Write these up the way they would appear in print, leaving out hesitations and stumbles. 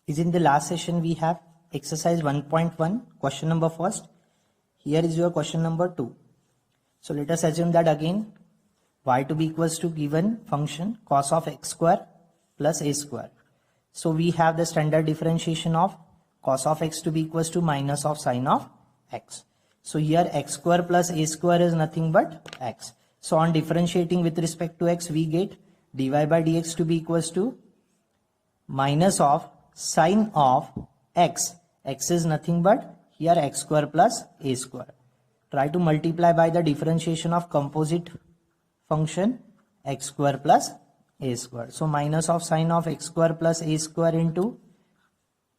is in the last session we have exercise 1.1 question number first. Here is your question number 2. So let us assume that again y to be equals to given function cos of x square plus a square. So we have the standard differentiation of cos of x to be equals to minus of sine of x. So here x square plus a square is nothing but x. So on differentiating with respect to x, we get dy by dx to be equals to minus of sine of x. X is nothing but here x square plus a square. Try to multiply by the differentiation of composite function x square plus a square. So minus of sine of x square plus a square into,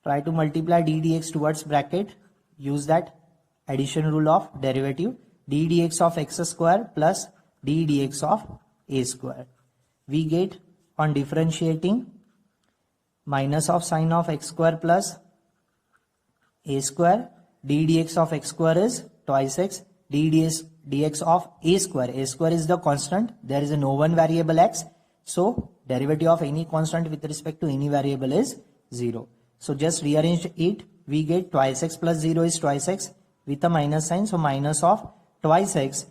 try to multiply d dx towards bracket, use that addition rule of derivative, d dx of x square plus d dx of a square. We get on differentiating minus of sine of x square plus a square, d dx of x square is twice x, d dx of a square is the constant, there is no one variable x, so derivative of any constant with respect to any variable is 0. So just rearrange it, we get twice x plus 0 is twice x with a minus sign, so minus of twice x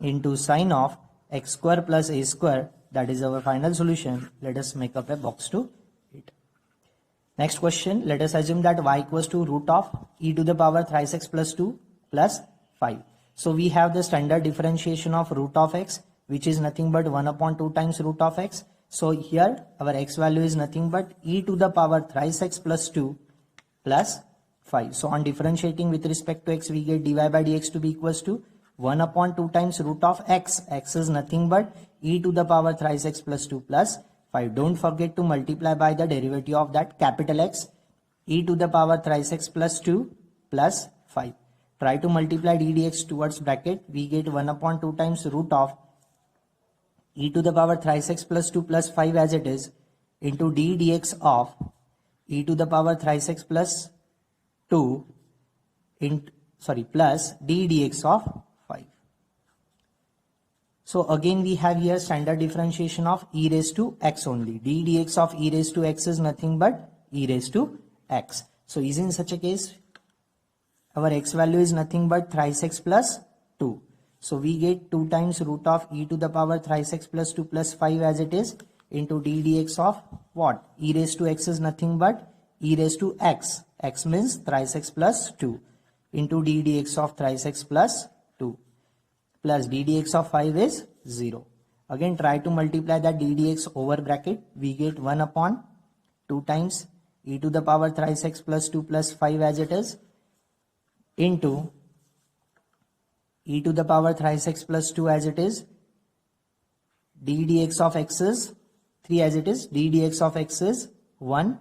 into sine of x square plus a square, that is our final solution. Let us make up a box to it. Next question, let us assume that y equals to root of e to the power thrice x plus 2 plus 5. So we have the standard differentiation of root of x, which is nothing but 1 upon 2 times root of x. So here our x value is nothing but e to the power thrice x plus 2 plus 5. So on differentiating with respect to x, we get dy by dx to be equals to 1 upon 2 times root of x. X is nothing but e to the power thrice x plus 2 plus 5. Don't forget to multiply by the derivative of that capital X, e to the power thrice x plus 2 plus 5. Try to multiply d dx towards bracket, we get 1 upon 2 times root of e to the power thrice x plus 2 plus 5 as it is into d dx of e to the power thrice x plus 2 plus d dx of 5. So again we have here standard differentiation of e raised to x only. d dx of e raised to x is nothing but e raised to x. So is in such a case our x value is nothing but thrice x plus 2. So we get 2 times root of e to the power thrice x plus 2 plus 5 as it is into d dx of what? E raised to x is nothing but e raised to x. X means thrice x plus 2 into d dx of thrice x plus 2 plus d dx of 5 is 0. Again try to multiply that d dx over bracket, we get 1 upon 2 times e to the power thrice x plus 2 plus 5 as it is into e to the power thrice x plus 2 as it is, d dx of x is 3 as it is, d dx of x is 1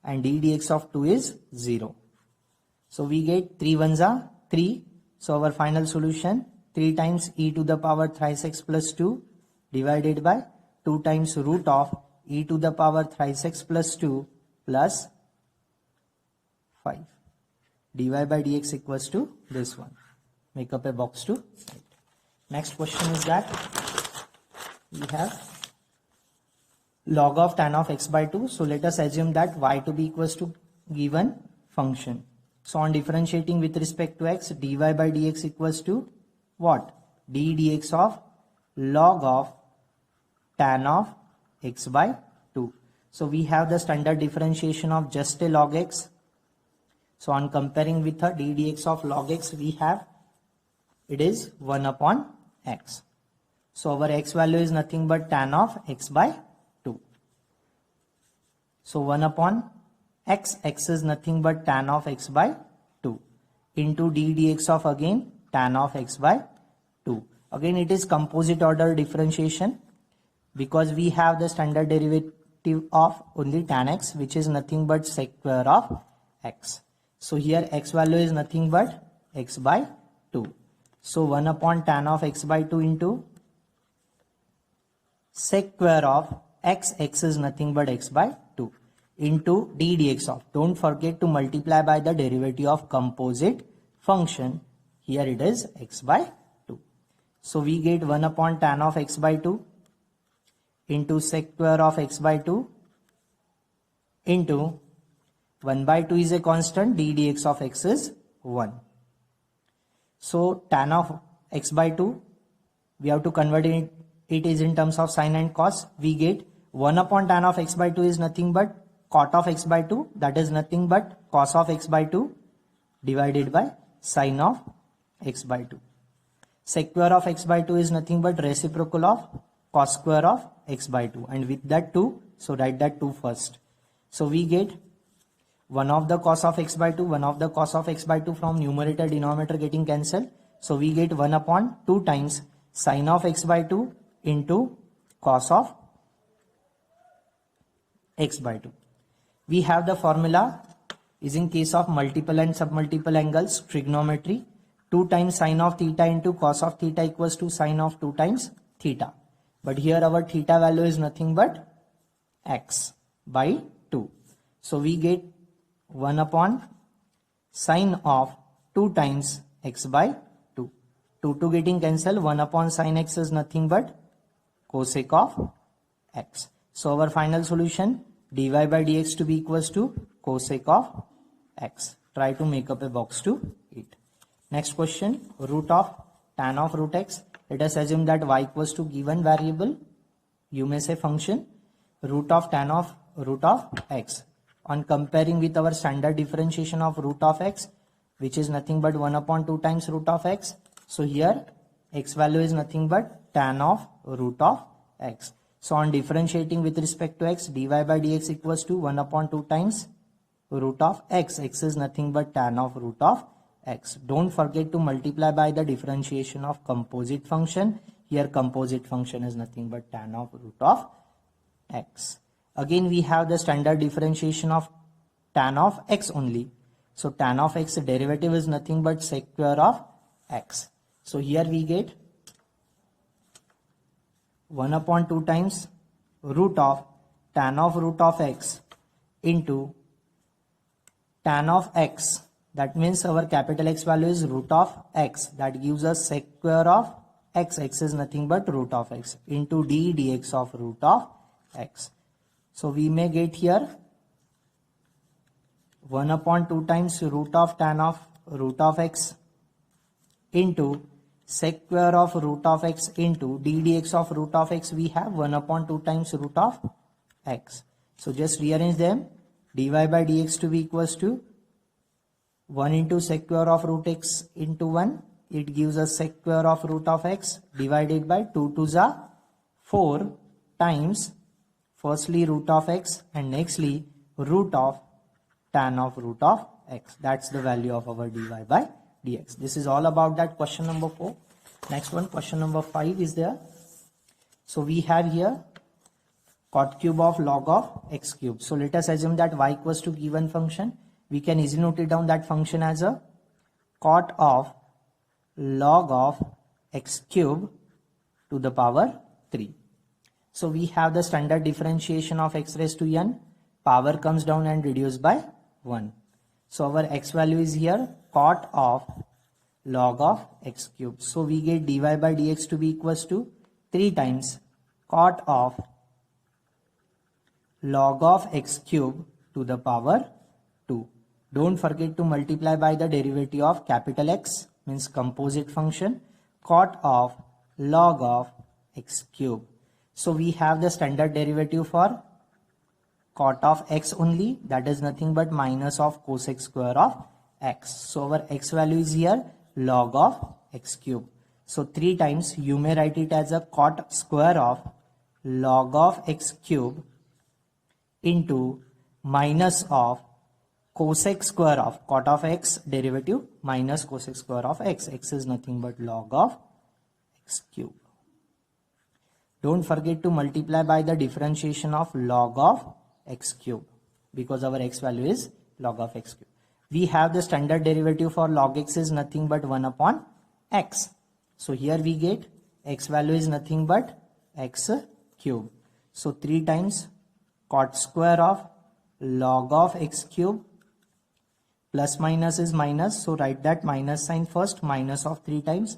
and d dx of 2 is 0. So we get 3 ones are 3. So our final solution 3 times e to the power thrice x plus 2 divided by 2 times root of e to the power thrice x plus 2 plus 5. dy by dx equals to this one. Make up a box to it. Next question is that we have log of tan of x by 2. So let us assume that y to be equals to given function. So on differentiating with respect to x, dy by dx equals to what? d dx of log of tan of x by 2. So we have the standard differentiation of just a log x. So on comparing with the d dx of log x, we have it is 1 upon x. So our x value is nothing but tan of x by 2. So 1 upon x, x is nothing but tan of x by 2 into d dx of again tan of x by 2. Again it is composite order differentiation because we have the standard derivative of only tan x, which is nothing but sec square of x. So here x value is nothing but x by 2. So 1 upon tan of x by 2 into sec square of x, x is nothing but x by 2 into d dx of, don't forget to multiply by the derivative of composite function, here it is x by 2. So we get 1 upon tan of x by 2 into sec square of x by 2 into 1 by 2 is a constant, d dx of x is 1. So tan of x by 2, we have to convert it is in terms of sine and cos. We get 1 upon tan of x by 2 is nothing but cot of x by 2, that is nothing but cos of x by 2 divided by sine of x by 2. Sec square of x by 2 is nothing but reciprocal of cos square of x by 2, and with that 2, so write that 2 first. So we get 1 of the cos of x by 2, 1 of the cos of x by 2 from numerator denominator getting cancelled. So we get 1 upon 2 times sine of x by 2 into cos of x by 2. We have the formula is in case of multiple and submultiple angles, trigonometry, 2 times sine of theta into cos of theta equals to sine of 2 times theta. But here our theta value is nothing but x by 2. So we get 1 upon sine of 2 times x by 2. 2 getting cancelled, 1 upon sine x is nothing but cosec of x. So our final solution dy by dx to be equals to cosec of x. Try to make up a box to it. Next question, root of tan of root x. Let us assume that y equals to given variable, you may say function, root of tan of root of x. On comparing with our standard differentiation of root of x, which is nothing but 1 upon 2 times root of x. So here x value is nothing but tan of root of x. So on differentiating with respect to x, dy by dx equals to 1 upon 2 times root of x. X is nothing but tan of root of x. Don't forget to multiply by the differentiation of composite function. Here composite function is nothing but tan of root of x. Again we have the standard differentiation of tan of x only. So tan of x derivative is nothing but sec square of x. So here we get 1 upon 2 times root of tan of root of x into tan of x. That means our capital X value is root of x. That gives us sec square of x. X is nothing but root of x into d dx of root of x. So we may get here 1 upon 2 times root of tan of root of x into sec square of root of x into d dx of root of x. We have 1 upon 2 times root of x. So just rearrange them. Dy by dx to be equals to 1 into sec square of root x into 1. It gives us sec square of root of x divided by 2 to the 4 times firstly root of x and nextly root of tan of root of x. That's the value of our dy by dx. This is all about that question number 4. Next one, question number 5 is there. So we have here cot cube of log of x cube. So let us assume that y equals to given function. We can easily note it down that function as a cot of log of x cube to the power 3. So we have the standard differentiation of x raised to n. Power comes down and reduced by 1. So our x value is here cot of log of x cube. So we get dy by dx to be equals to 3 times cot of log of x cube to the power 2. Don't forget to multiply by the derivative of capital X, means composite function, cot of log of x cube. So we have the standard derivative for cot of x only, that is nothing but minus of cosec square of x. So our x value is here log of x cube. So 3 times you may write it as a cot square of log of x cube into minus of cosec square of cot of x derivative minus cosec square of x. X is nothing but log of x cube. Don't forget to multiply by the differentiation of log of x cube because our x value is log of x cube. We have the standard derivative for log x is nothing but 1 upon x. So here we get x value is nothing but x cube. So 3 times cot square of log of x cube, plus minus is minus, so write that minus sign first, minus of 3 times,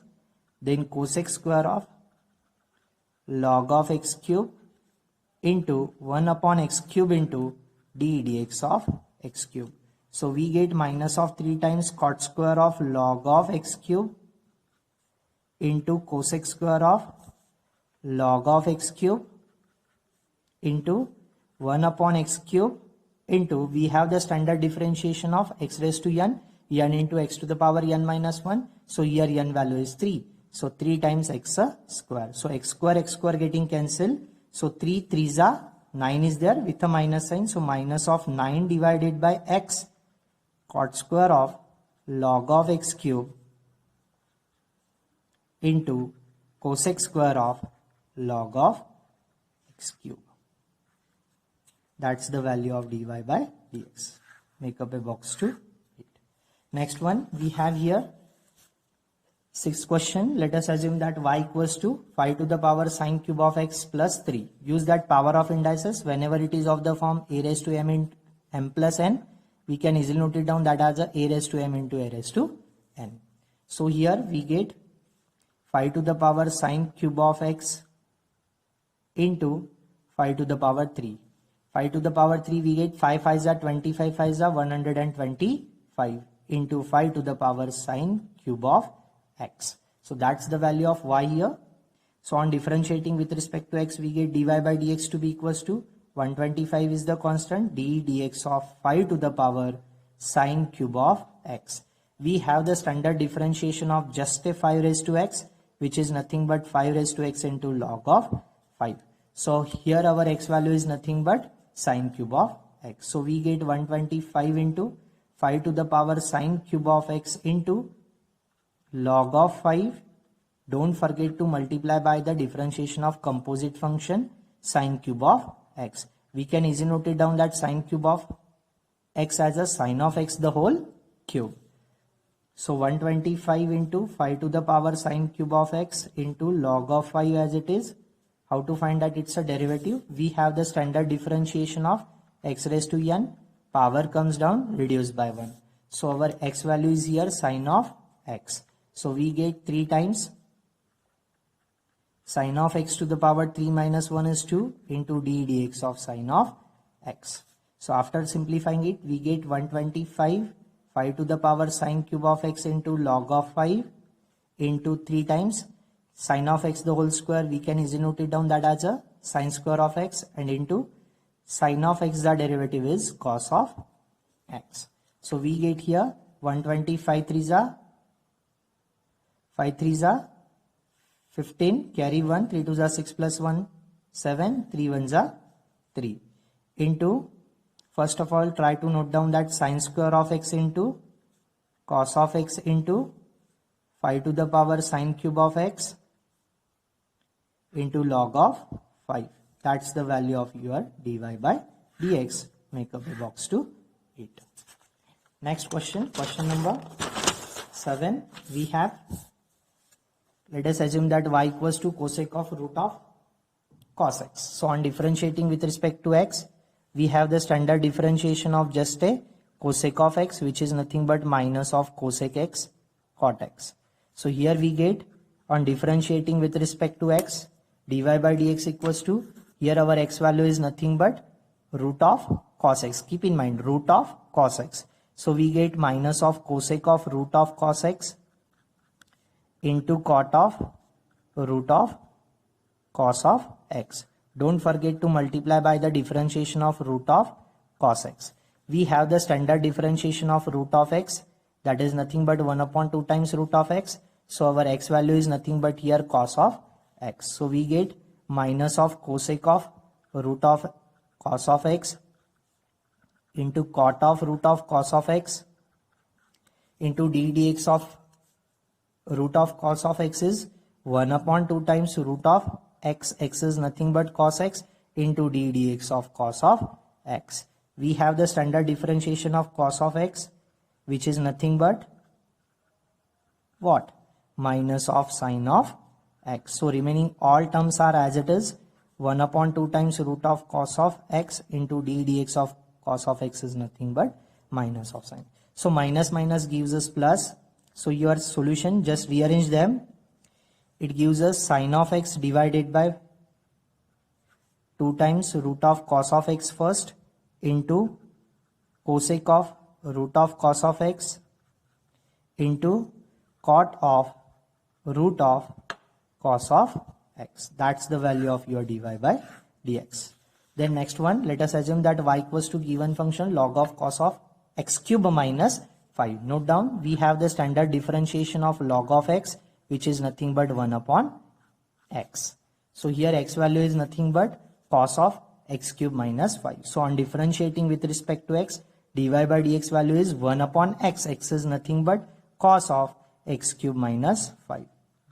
then cosec square of log of x cube into 1 upon x cube into d dx of x cube. So we get minus of 3 times cot square of log of x cube into cosec square of log of x cube into 1 upon x cube into, we have the standard differentiation of x raised to n into x to the power n minus 1. So here n value is 3. So 3 times x square. So x square getting cancelled. So 3 3s are 9 is there with a minus sign. So minus of 9 divided by x cot square of log of x cube into cosec square of log of x cube. That's the value of dy by dx. Make up a box to it. Next one we have here. Sixth question. Let us assume that y equals to 5 to the power sine cube of x plus 3. Use that power of indices whenever it is of the form a raised to m into m plus n. We can easily note it down that as a raised to m into a raised to n. So here we get 5 to the power sine cube of x into 5 to the power 3. 5 to the power 3 we get 5 5s are 25 5s are 125 into 5 to the power sine cube of x. So that's the value of y here. So on differentiating with respect to x, we get dy by dx to be equals to 125 is the constant, d dx of 5 to the power sine cube of x. We have the standard differentiation of just a 5 raised to x, which is nothing but 5 raised to x into log of 5. So here our x value is nothing but sine cube of x. So we get 125 into 5 to the power sine cube of x into log of 5. Don't forget to multiply by the differentiation of composite function sine cube of x. We can easily note it down that sine cube of x as a sine of x the whole cube. So 125 into 5 to the power sine cube of x into log of 5 as it is. How to find that it's a derivative? We have the standard differentiation of x raised to n. Power comes down, reduced by 1. So our x value is here sine of x. So we get 3 times sine of x to the power 3 minus 1 is 2 into d dx of sine of x. So after simplifying it, we get 125 5 to the power sine cube of x into log of 5 into 3 times sine of x the whole square. We can easily note it down that as a sine square of x and into sine of x the derivative is cos of x. So we get here 125 3s are 5 3s are 15, carry 1, 3 2s are 6 plus 1, 7, 3 1s are 3 into, first of all try to note down that sine square of x into cos of x into 5 to the power sine cube of x into log of 5. That's the value of your dy by dx. Make up a box to it. Next question, question number 7. We have, let us assume that y equals to cosec of root of cos x. So on differentiating with respect to x, we have the standard differentiation of just a cosec of x, which is nothing but minus of cosec x cot x. So here we get, on differentiating with respect to x, dy by dx equals to, here our x value is nothing but root of cos x. Keep in mind, root of cos x. So we get minus of cosec of root of cos x into cot of root of cos of x. Don't forget to multiply by the differentiation of root of cos x. We have the standard differentiation of root of x, that is nothing but 1 upon 2 times root of x. So our x value is nothing but here cos of x. So we get minus of cosec of root of cos of x into cot of root of cos of x into d dx of root of cos of x is 1 upon 2 times root of x. X is nothing but cos x into d dx of cos of x. We have the standard differentiation of cos of x, which is nothing but what? Minus of sine of x. So remaining all terms are as it is, 1 upon 2 times root of cos of x into d dx of cos of x is nothing but minus of sine. So minus minus gives us plus. So your solution, just rearrange them. It gives us sine of x divided by 2 times root of cos of x first into cosec of root of cos of x into cot of root of cos of x. That's the value of your dy by dx. Then next one, let us assume that y equals to given function log of cos of x cube minus 5. Note down, we have the standard differentiation of log of x, which is nothing but 1 upon x. So here x value is nothing but cos of x cube minus 5. So on differentiating with respect to x, dy by dx value is 1 upon x. X is nothing but cos of x cube minus 5.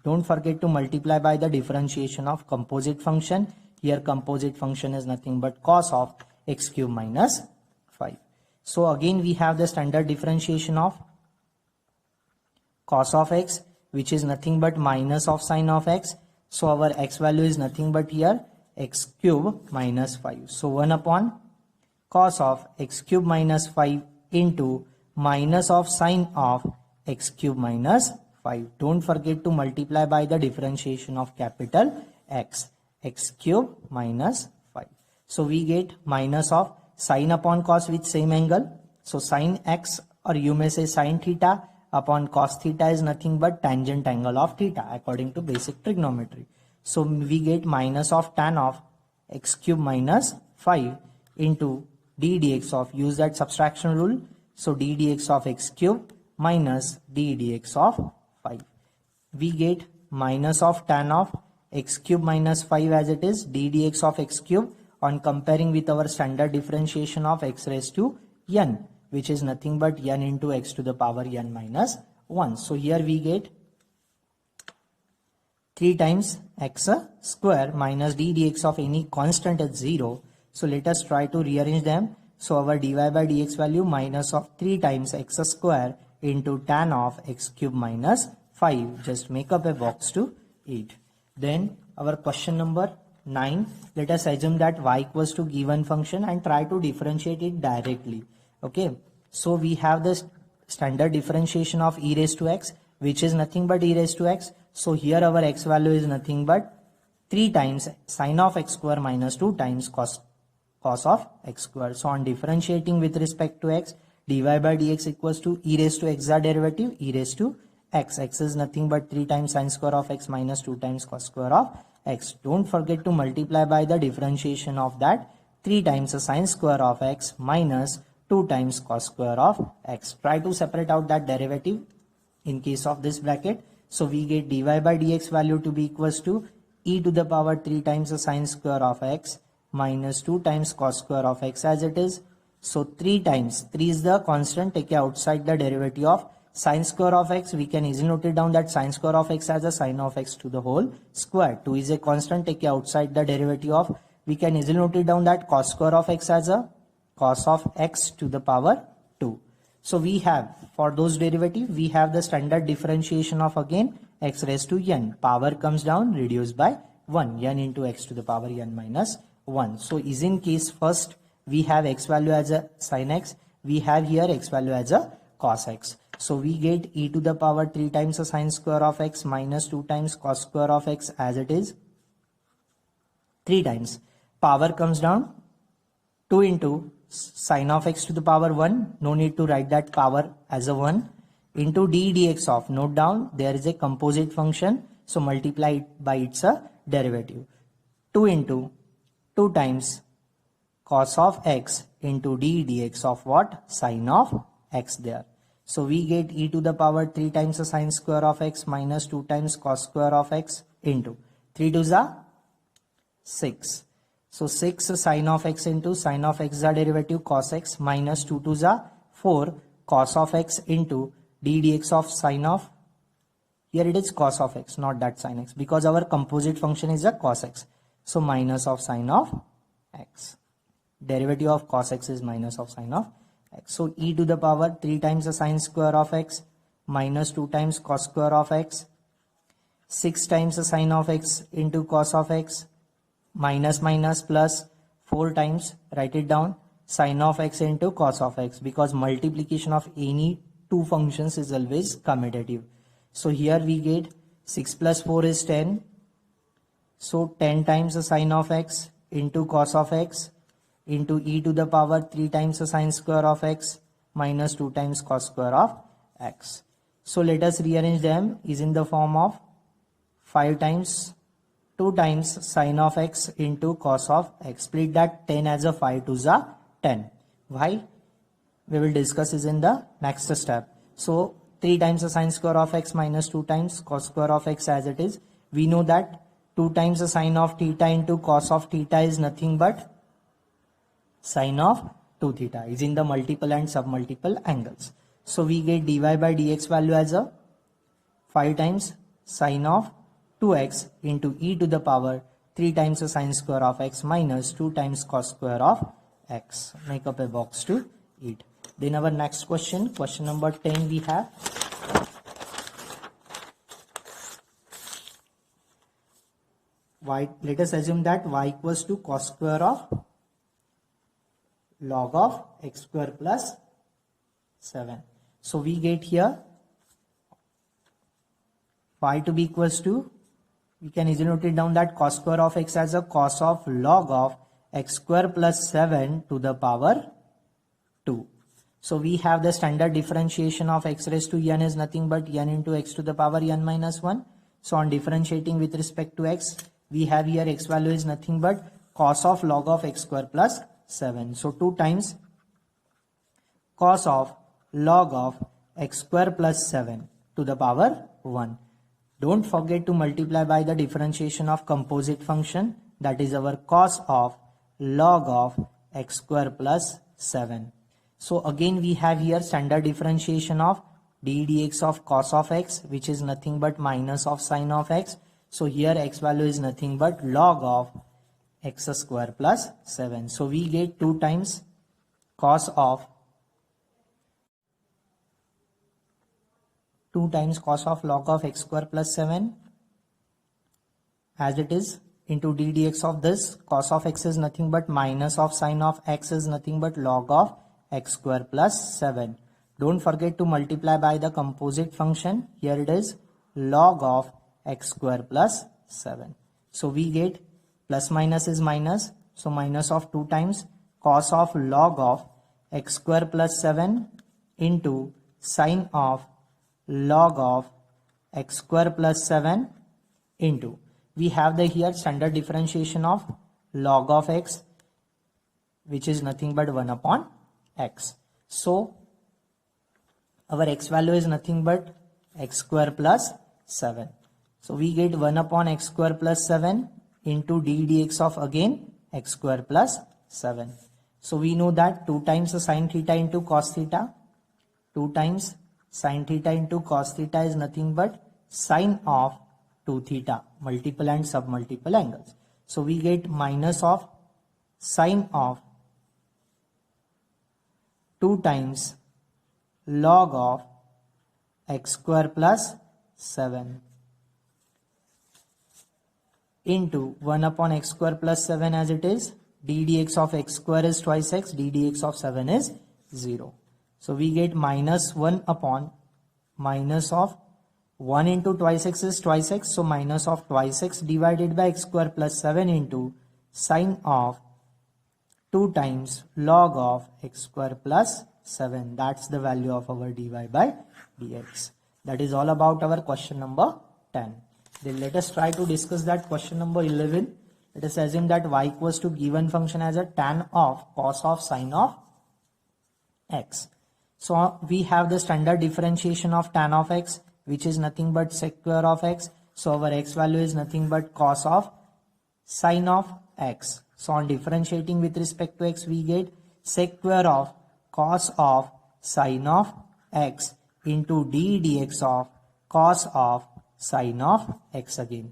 Don't forget to multiply by the differentiation of composite function. Here composite function is nothing but cos of x cube minus 5. So again we have the standard differentiation of cos of x, which is nothing but minus of sine of x. So our x value is nothing but here x cube minus 5. So 1 upon cos of x cube minus 5 into minus of sine of x cube minus 5. Don't forget to multiply by the differentiation of capital X, x cube minus 5. So we get minus of sine upon cos with same angle. So sine x, or you may say sine theta upon cos theta, is nothing but tangent angle of theta according to basic trigonometry. So we get minus of tan of x cube minus 5 into d dx of, use that subtraction rule. So d dx of x cube minus d dx of 5. We get minus of tan of x cube minus 5 as it is, d dx of x cube, on comparing with our standard differentiation of x raised to n, which is nothing but n into x to the power n minus 1. So here we get 3 times x square minus d dx of any constant at 0. So let us try to rearrange them. So our dy by dx value minus of 3 times x square into tan of x cube minus 5. Just make up a box to 8. Then our question number 9, let us assume that y equals to given function and try to differentiate it directly. Okay, so we have the standard differentiation of e raised to x, which is nothing but e raised to x. So here our x value is nothing but 3 times sine of x square minus 2 times cos of x square. So on differentiating with respect to x, dy by dx equals to e raised to x derivative e raised to x. X is nothing but 3 times sine square of x minus 2 times cos square of x. Don't forget to multiply by the differentiation of that 3 times the sine square of x minus 2 times cos square of x. Try to separate out that derivative in case of this bracket. So we get dy by dx value to be equals to e to the power 3 times the sine square of x minus 2 times cos square of x as it is. So 3 times, 3 is the constant, take outside the derivative of sine square of x. We can easily note it down that sine square of x as a sine of x to the whole square. 2 is a constant, take outside the derivative of, we can easily note it down that cos square of x as a cos of x to the power 2. So we have, for those derivative, we have the standard differentiation of again x raised to n. Power comes down, reduced by 1, n into x to the power n minus 1. So is in case first we have x value as a sin x, we have here x value as a cos x. So we get e to the power 3 times the sine square of x minus 2 times cos square of x as it is 3 times. Power comes down, 2 into sine of x to the power 1, no need to write that power as a 1, into d dx of, note down there is a composite function, so multiply it by its derivative, 2 into 2 times cos of x into d dx of what? Sine of x there. So we get e to the power 3 times the sine square of x minus 2 times cos square of x into 3 to the 6. So 6 sine of x into sine of x the derivative cos x minus 2 to the 4 cos of x into d dx of sine of, here it is cos of x, not that sine x, because our composite function is a cos x. So minus of sine of x. Derivative of cos x is minus of sine of x. So e to the power 3 times the sine square of x minus 2 times cos square of x, 6 times the sine of x into cos of x, minus minus plus 4 times, write it down, sine of x into cos of x, because multiplication of any two functions is always commutative. So here we get 6 plus 4 is 10. So 10 times the sine of x into cos of x into e to the power 3 times the sine square of x minus 2 times cos square of x. So let us rearrange them. Is in the form of 5 times 2 times sine of x into cos of x. Split that 10 as a 5 to the 10. Why? We will discuss is in the next step. So 3 times the sine square of x minus 2 times cos square of x as it is. We know that 2 times the sine of theta into cos of theta is nothing but sine of 2 theta is in the multiple and submultiple angles. So we get dy by dx value as a 5 times sine of 2x into e to the power 3 times the sine square of x minus 2 times cos square of x. Make up a box to it. Then our next question, question number 10 we have. Let us assume that y equals to cos square of log of x square plus 7. So we get here y to be equals to, we can easily note it down that cos square of x as a cos of log of x square plus 7 to the power 2. So we have the standard differentiation of x raised to n is nothing but n into x to the power n minus 1. So on differentiating with respect to x, we have here x value is nothing but cos of log of x square plus 7. So 2 times cos of log of x square plus 7 to the power 1. Don't forget to multiply by the differentiation of composite function, that is our cos of log of x square plus 7. So again we have here standard differentiation of d dx of cos of x, which is nothing but minus of sine of x. So here x value is nothing but log of x square plus 7. So we get 2 times cos of log of x square plus 7 as it is into d dx of this. Cos of x is nothing but minus of sine of x is nothing but log of x square plus 7. Don't forget to multiply by the composite function. Here it is log of x square plus 7. So we get plus minus is minus. So minus of 2 times cos of log of x square plus 7 into sine of log of x square plus 7 into, we have the here standard differentiation of log of x, which is nothing but 1 upon x. So our x value is nothing but x square plus 7. So we get 1 upon x square plus 7 into d dx of again x square plus 7. So we know that 2 times the sine theta into cos theta, 2 times sine theta into cos theta is nothing but sine of 2 theta, multiple and submultiple angles. So we get minus of sine of 2 times log of x square plus 7 into 1 upon x square plus 7 as it is. d dx of x square is twice x, d dx of 7 is 0. So we get minus 1 upon minus of 1 into twice x is twice x. So minus of twice x divided by x square plus 7 into sine of 2 times log of x square plus 7. That's the value of our dy by dx. That is all about our question number 10. Then let us try to discuss that question number 11. Let us assume that y equals to given function as a tan of cos of sine of x. So we have the standard differentiation of tan of x, which is nothing but sec square of x. So our x value is nothing but cos of sine of x. So on differentiating with respect to x, we get sec square of cos of sine of x into d dx of cos of sine of x again.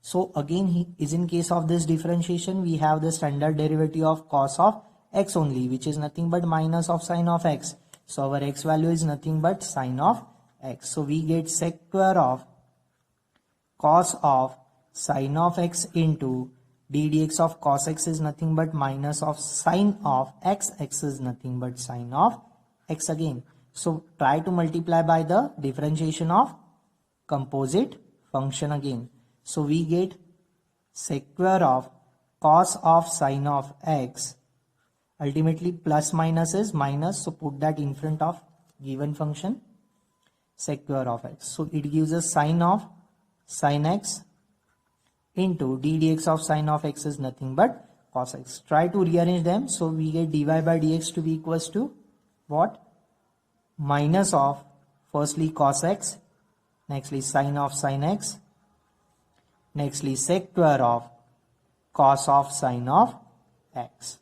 So again is in case of this differentiation, we have the standard derivative of cos of x only, which is nothing but minus of sine of x. So our x value is nothing but sine of x. So we get sec square of cos of sine of x into d dx of cos x is nothing but minus of sine of x. X is nothing but sine of x again. So try to multiply by the differentiation of composite function again. So we get sec square of cos of sine of x Ultimately plus minus is minus, so put that in front of given function sec square of x. So it gives us sine of sin x into d dx of sine of x is nothing but cos x. Try to rearrange them, so we get dy by dx to be equals to what? Minus of firstly cos x, nextly sine of sin x, nextly sec square of cos of sine of x.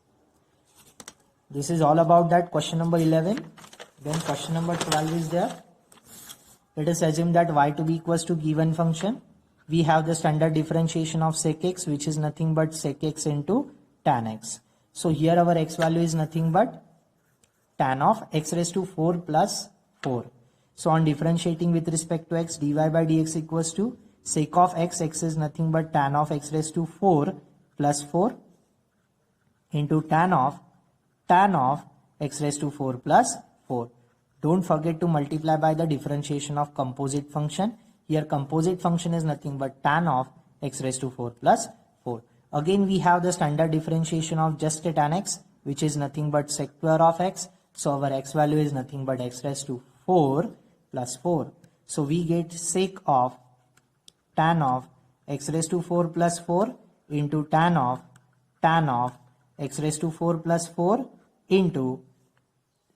This is all about that question number 11. Then question number 12 is there. Let us assume that y to be equals to given function. We have the standard differentiation of sec x, which is nothing but sec x into tan x. So here our x value is nothing but tan of x raised to 4 plus 4. So on differentiating with respect to x, dy by dx equals to sec of x, x is nothing but tan of x raised to 4 plus 4 into tan of x raised to 4 plus 4. Don't forget to multiply by the differentiation of composite function. Here composite function is nothing but tan of x raised to 4 plus 4. Again we have the standard differentiation of just a tan x, which is nothing but sec square of x. So our x value is nothing but x raised to 4 plus 4. So we get sec of tan of x raised to 4 plus 4 into tan of x raised to 4 plus 4 into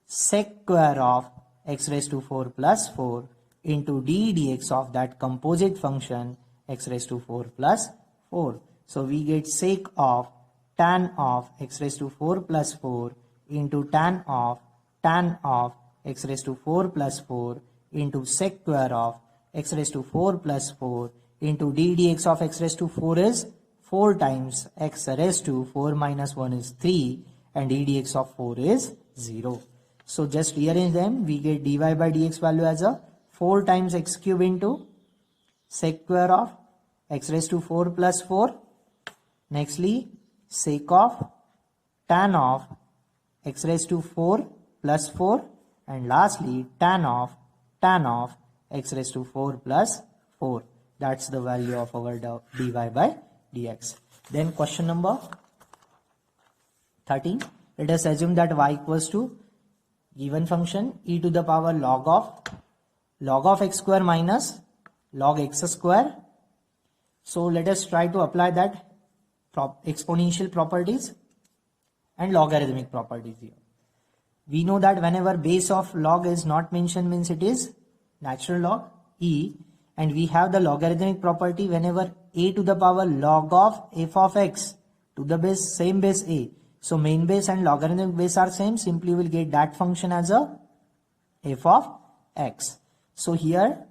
sec square of x raised to 4 plus 4 into d dx of that composite function x raised to 4 plus 4. So we get sec of tan of x raised to 4 plus 4 into tan of x raised to 4 plus 4 into sec square of x raised to 4 plus 4 into d dx of x raised to 4 is 4 times x raised to 4 minus 1 is 3 and d dx of 4 is 0. So just rearrange them. We get dy by dx value as a 4 times x cube into sec square of x raised to 4 plus 4. Nextly sec of tan of x raised to 4 plus 4 and lastly tan of x raised to 4 plus 4. That's the value of our dy by dx. Then question number 13. Let us assume that y equals to given function e to the power log of x square minus log x square. So let us try to apply that exponential properties and logarithmic properties here. We know that whenever base of log is not mentioned means it is natural log e, and we have the logarithmic property whenever a to the power log of f of x to the base same base a. So main base and logarithmic base are same, simply will get that function as a f of x. So here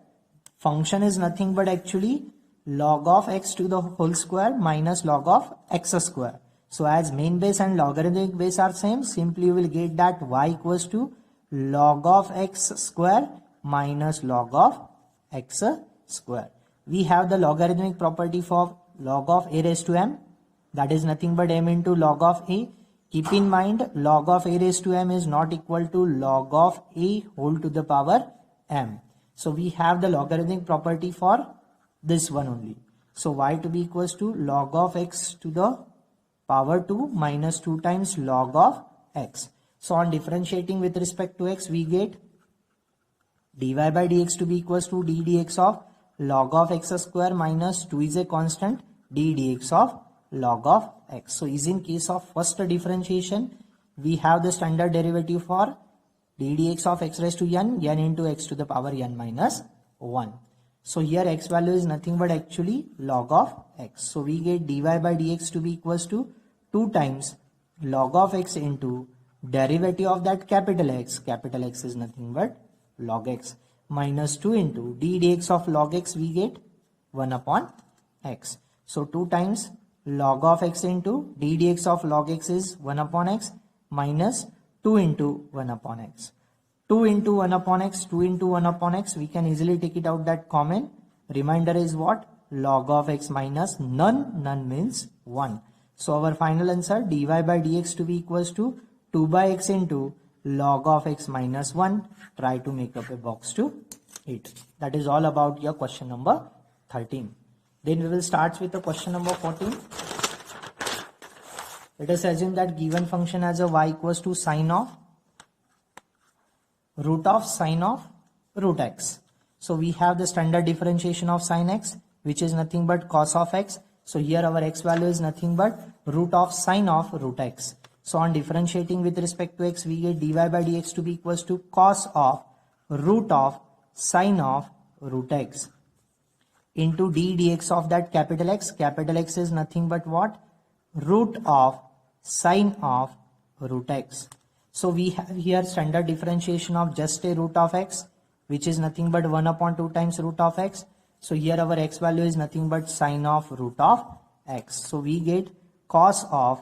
function is nothing but actually log of x to the whole square minus log of x square. So as main base and logarithmic base are same, simply you will get that y equals to log of x square minus log of x square. We have the logarithmic property for log of a raised to m, that is nothing but m into log of a. Keep in mind log of a raised to m is not equal to log of a whole to the power m. So we have the logarithmic property for this one only. So y to be equals to log of x to the power 2 minus 2 times log of x. So on differentiating with respect to x, we get dy by dx to be equals to d dx of log of x square minus 2 is a constant, d dx of log of x. So is in case of first differentiation, we have the standard derivative for d dx of x raised to n into x to the power n minus 1. So here x value is nothing but actually log of x. So we get dy by dx to be equals to 2 times log of x into derivative of that capital X is nothing but log x, minus 2 into d dx of log x, we get 1 upon x. So 2 times log of x into d dx of log x is 1 upon x minus 2 into 1 upon x. 2 into 1 upon x, 2 into 1 upon x, we can easily take it out that common. Remainder is what? Log of x minus none means 1. So our final answer dy by dx to be equals to 2 by x into log of x minus 1. Try to make up a box to it. That is all about your question number 13. Then we will start with the question number 14. Let us assume that given function has a y equals to sine of root of sine of root x. So we have the standard differentiation of sine x, which is nothing but cos of x. So here our x value is nothing but root of sine of root x. So on differentiating with respect to x, we get dy by dx to be equals to cos of root of sine of root x into d dx of that capital X. Capital X is nothing but what? Root of sine of root x. So we have here standard differentiation of just a root of x, which is nothing but 1 upon 2 times root of x. So here our x value is nothing but sine of root of x. So we get cos of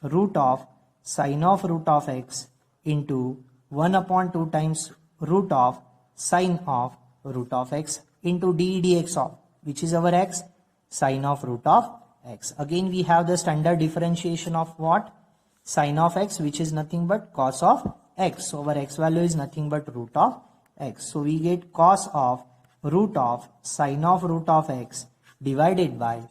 root of sine of root of x into 1 upon 2 times root of sine of root of x into d dx of, which is our x, sine of root of x. Again we have the standard differentiation of what? Sine of x, which is nothing but cos of x. So our x value is nothing but root of x. So we get cos of root of sine of root of x divided by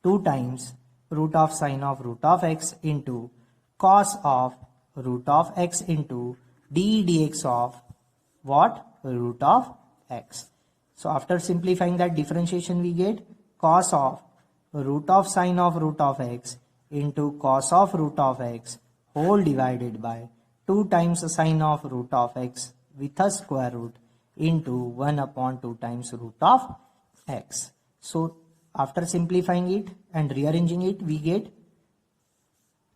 2 times root of sine of root of x into cos of root of x into d dx of what? Root of x. So after simplifying that differentiation, we get cos of root of sine of root of x into cos of root of x whole divided by 2 times sine of root of x with a square root into 1 upon 2 times root of x. So after simplifying it and rearranging it, we get,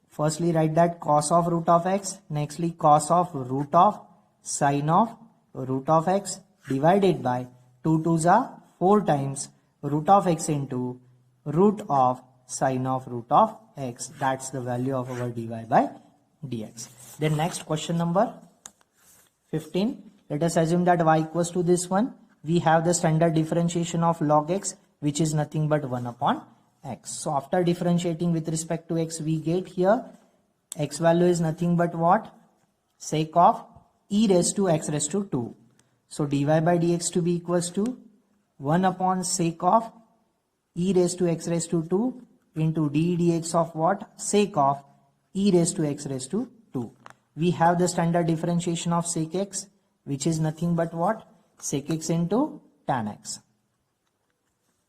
firstly write that cos of root of x, nextly cos of root of sine of root of x divided by 2 2s are 4 times root of x into root of sine of root of x. That's the value of our dy by dx. Then next question number 15. Let us assume that y equals to this one. We have the standard differentiation of log x, which is nothing but 1 upon x. So after differentiating with respect to x, we get here x value is nothing but what? Sec of e raised to x raised to 2. So dy by dx to be equals to 1 upon sec of e raised to x raised to 2 into d dx of what? Sec of e raised to x raised to 2. We have the standard differentiation of sec x, which is nothing but what? Sec x into tan x.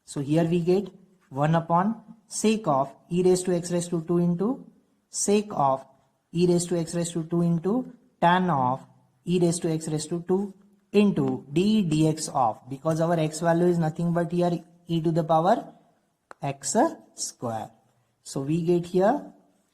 So here we get 1 upon sec of e raised to x raised to 2 into sec of e raised to x raised to 2 into tan of e raised to x raised to 2 into d dx of, because our x value is nothing but here e to the power x square. So we get here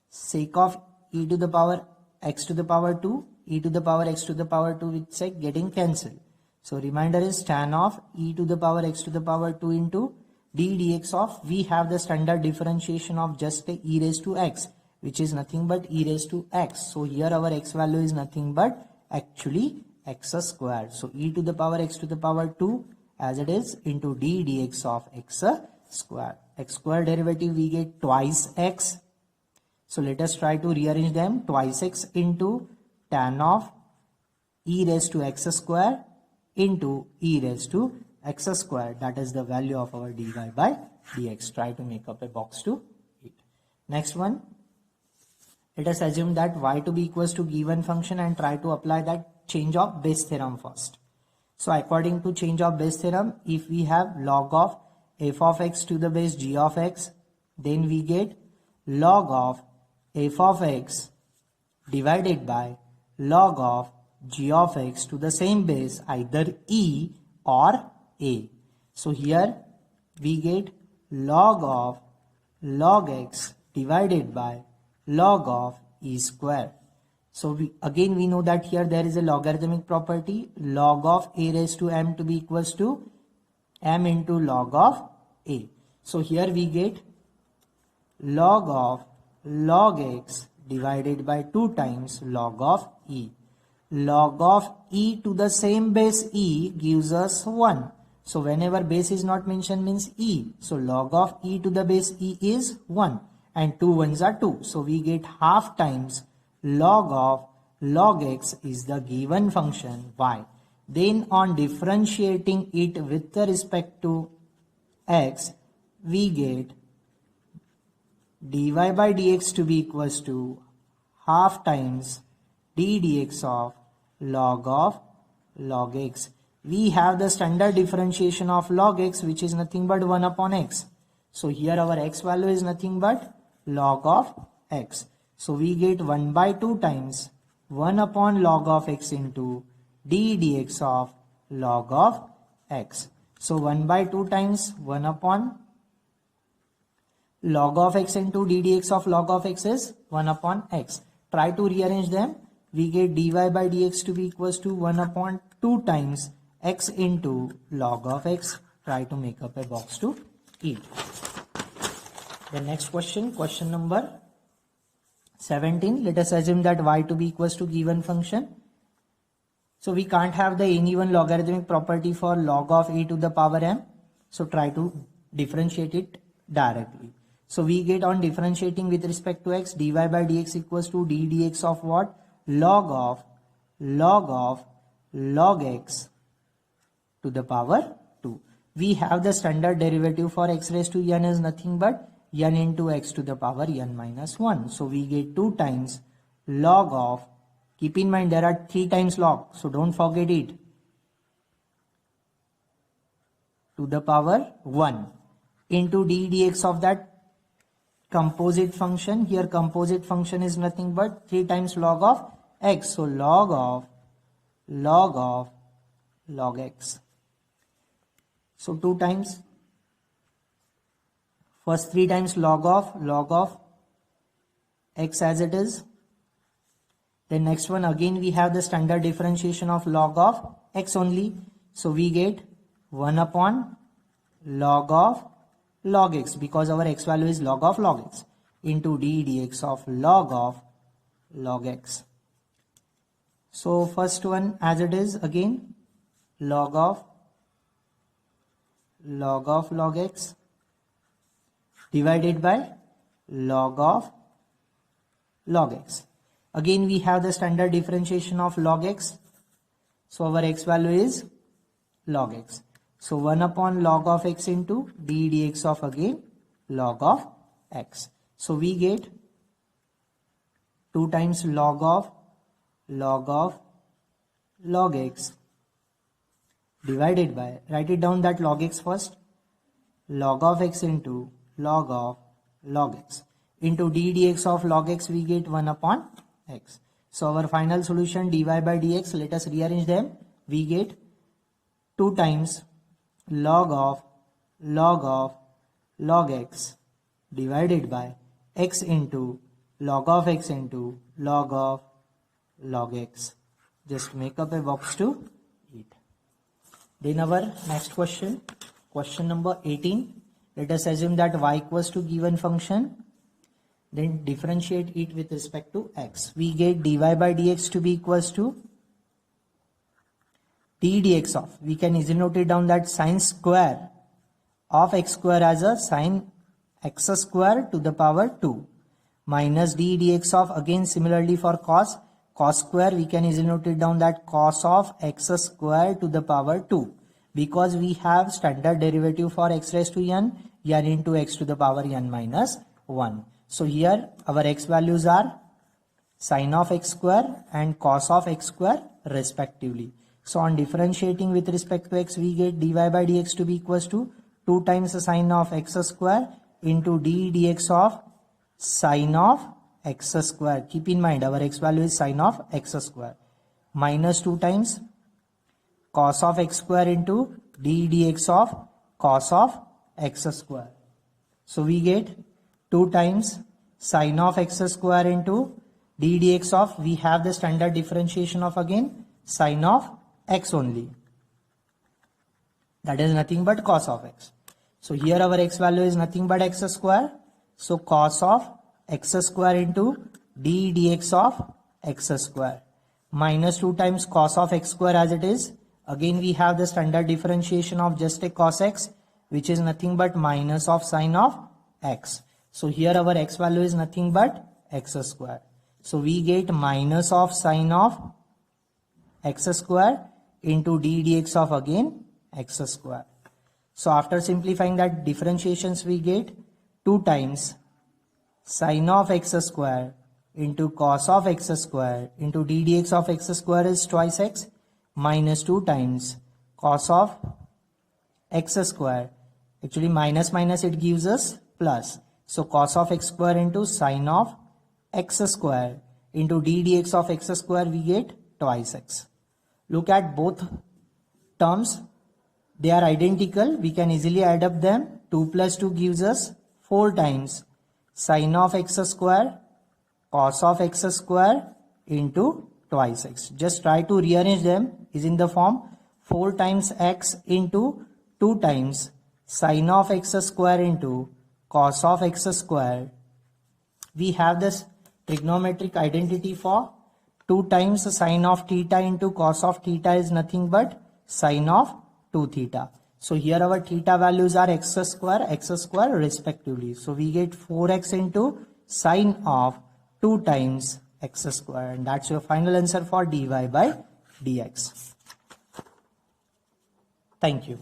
sec of e to the power x to the power 2, e to the power x to the power 2 with sec getting cancelled. So remainder is tan of e to the power x to the power 2 into d dx of, we have the standard differentiation of just a e raised to x, which is nothing but e raised to x. So here our x value is nothing but actually x square. So e to the power x to the power 2 as it is into d dx of x square. X square derivative we get twice x. So let us try to rearrange them. Twice x into tan of e raised to x square into e raised to x square. That is the value of our dy by dx. Try to make up a box to it. Next one. Let us assume that y to be equals to given function and try to apply that change of base theorem first. So according to change of base theorem, if we have log of f of x to the base g of x, then we get log of f of x divided by log of g of x to the same base either e or a. So here we get log of log x divided by log of e square. So we know that here there is a logarithmic property, log of a raised to m to be equals to m into log of a. So here we get log of log x divided by 2 times log of e. Log of e to the same base e gives us 1. So whenever base is not mentioned means e. So log of e to the base e is 1 and 2 ones are 2. So we get half times log of log x is the given function y. Then on differentiating it with respect to x, we get dy by dx to be equals to half times d dx of log x. We have the standard differentiation of log x, which is nothing but 1 upon x. So here our x value is nothing but log of x. So we get 1 by 2 times 1 upon log of x into d dx of log of x. So 1 by 2 times 1 upon log of x into d dx of log of x is 1 upon x. Try to rearrange them. We get dy by dx to be equals to 1 upon 2 times x into log of x. Try to make up a box to eat. The next question, question number 17. Let us assume that y to be equals to given function. So we can't have the any one logarithmic property for log of e to the power m. So try to differentiate it directly. So we get on differentiating with respect to x, dy by dx equals to d dx of what? Log of log x to the power 2. We have the standard derivative for x raised to n is nothing but n into x to the power n minus 1. So we get 2 times log of, keep in mind there are 3 times log, so don't forget it, to the power 1 into d dx of that composite function. Here composite function is nothing but 3 times log of x. So log of log x. So 2 times, first 3 times log of x as it is. Then next one again we have the standard differentiation of log of x only. So we get 1 upon log of log x, because our x value is log of log x, into d dx of log x. So first one as it is again, log of log x divided by log of log x. Again we have the standard differentiation of log x. So our x value is log x. So 1 upon log of x into d dx of again log of x. So we get 2 times log of log x divided by, write it down that log x first, log of x into log of log x into d dx of log x. We get 1 upon x. So our final solution dy by dx, let us rearrange them. We get 2 times log of log x divided by x into log of x into log of log x. Just make up a box to it. Then our next question, question number 18. Let us assume that y equals to given function. Then differentiate it with respect to x. We get dy by dx to be equals to d dx of, we can easily note it down that sine square of x square as a sine x square to the power 2 minus d dx of, again similarly for cos square we can easily note it down that cos of x square to the power 2, because we have standard derivative for x raised to n into x to the power n minus 1. So here our x values are sine of x square and cos of x square respectively. So on differentiating with respect to x, we get dy by dx to be equals to 2 times the sine of x square into d dx of sine of x square. Keep in mind our x value is sine of x square minus 2 times cos of x square into d dx of cos of x square. So we get 2 times sine of x square into d dx of, we have the standard differentiation of again sine of x only, that is nothing but cos of x. So here our x value is nothing but x square. So cos of x square into d dx of x square minus 2 times cos of x square as it is. Again we have the standard differentiation of just a cos x, which is nothing but minus of sine of x. So here our x value is nothing but x square. So we get minus of sine of x square into d dx of again x square. So after simplifying that differentiations we get 2 times sine of x square into cos of x square into d dx of x square is twice x minus 2 times cos of x square. Actually minus minus it gives us plus. So cos of x square into sine of x square into d dx of x square we get twice x. Look at both terms. They are identical. We can easily add up them. 2 plus 2 gives us 4 times sine of x square cos of x square into twice x. Just try to rearrange them. Is in the form 4 times x into 2 times sine of x square into cos of x square. We have this trigonometric identity for 2 times sine of theta into cos of theta is nothing but sine of 2 theta. So here our theta values are x square respectively. So we get 4x into sine of 2 times x square, and that's your final answer for dy by dx. Thank you.